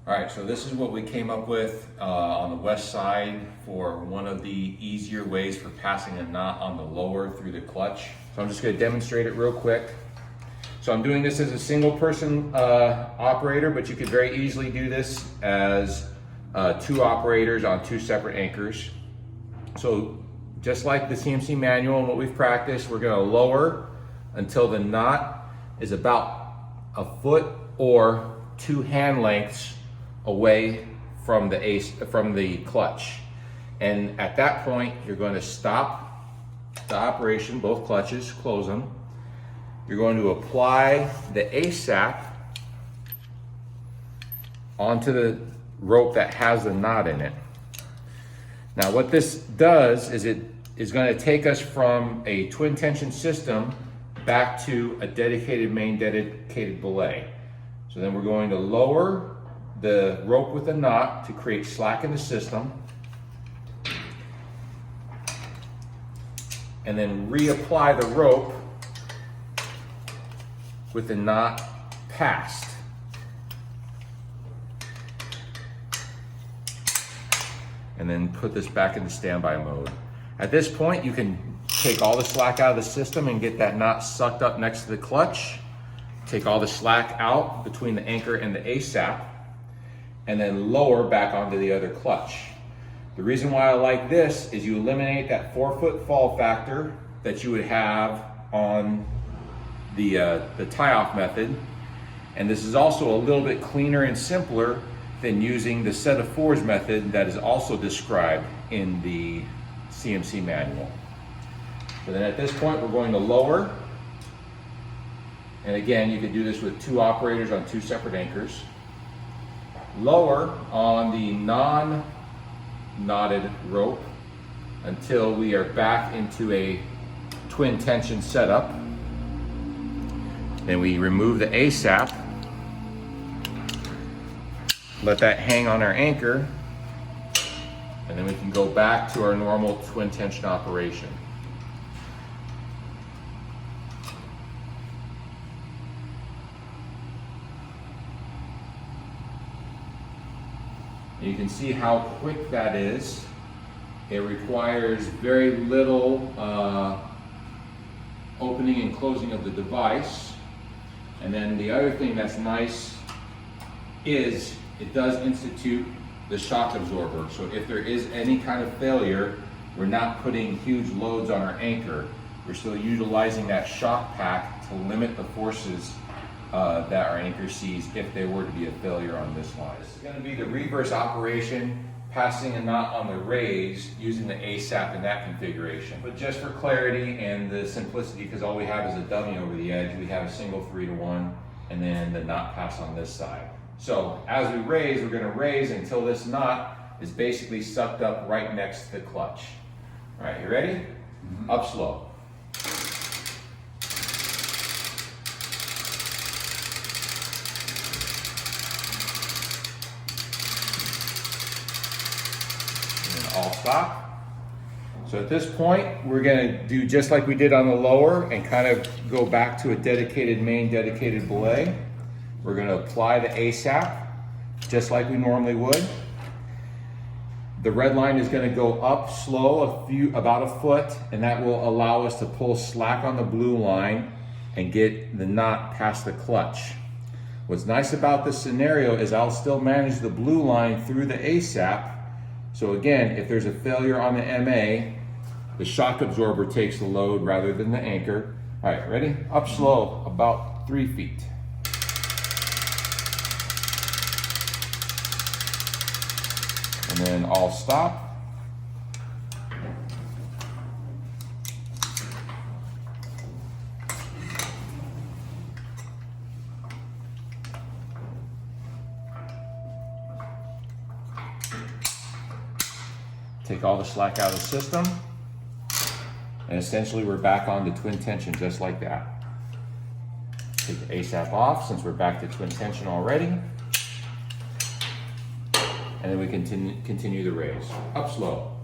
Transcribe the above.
All right, so this is what we came up with on the west side for one of the easier ways for passing a knot on the lower through the clutch. So I'm just gonna demonstrate it real quick. So I'm doing this as a single person operator, but you could very easily do this as two operators on two separate anchors. So just like the CMC manual and what we've practiced, we're gonna lower until the knot is about a foot or 2 hand lengths away from the clutch. And at that point, you're going to stop the operation, both clutches, close them. You're going to apply the ASAP onto the rope that has the knot in it. Now what this does is it is going to take us from a twin tension system back to a dedicated main, dedicated belay. So then we're going to lower the rope with a knot to create slack in the system, and then reapply the rope with the knot passed. And then put this back into standby mode. At this point, you can take all the slack out of the system and get that knot sucked up next to the clutch. Take all the slack out between the anchor and the ASAP, and then lower back onto the other clutch. The reason why I like this is you eliminate that 4-foot fall factor that you would have on the tie-off method. And this is also a little bit cleaner and simpler than using the set of fours method that is also described in the CMC manual. So then at this point, we're going to lower. And again, you could do this with 2 operators on 2 separate anchors. Lower on the non-knotted rope until we are back into a twin tension setup. Then we remove the ASAP, let that hang on our anchor, and then we can go back to our normal twin tension operation. You can see how quick that is. It requires very little opening and closing of the device. And then the other thing that's nice is it does institute the shock absorber. So if there is any kind of failure, we're not putting huge loads on our anchor. We're still utilizing that shock pack to limit the forces that our anchor sees if there were to be a failure on this line. This is going to be the reverse operation, passing a knot on the raise using the ASAP in that configuration. But just for clarity and the simplicity, because all we have is a dummy over the edge, we have a single 3-to-1 and then the knot pass on this side. So as we raise, we're going to raise until this knot is basically sucked up right next to the clutch. All right, you ready? Mm-hmm. Up slow. All stop. So at this point, we're going to do just like we did on the lower and kind of go back to a dedicated main, dedicated belay. We're going to apply the ASAP just like we normally would. The red line is going to go up slow, about a foot, and that will allow us to pull slack on the blue line and get the knot past the clutch. What's nice about this scenario is I'll still manage the blue line through the ASAP. So again, if there's a failure on the MA, the shock absorber takes the load rather than the anchor. All right, ready? Up slow, about 3 feet. And then all stop. Take all the slack out of the system, and essentially we're back on to twin tension just like that. Take the ASAP off since we're back to twin tension already. And then we continue the raise. Up slow.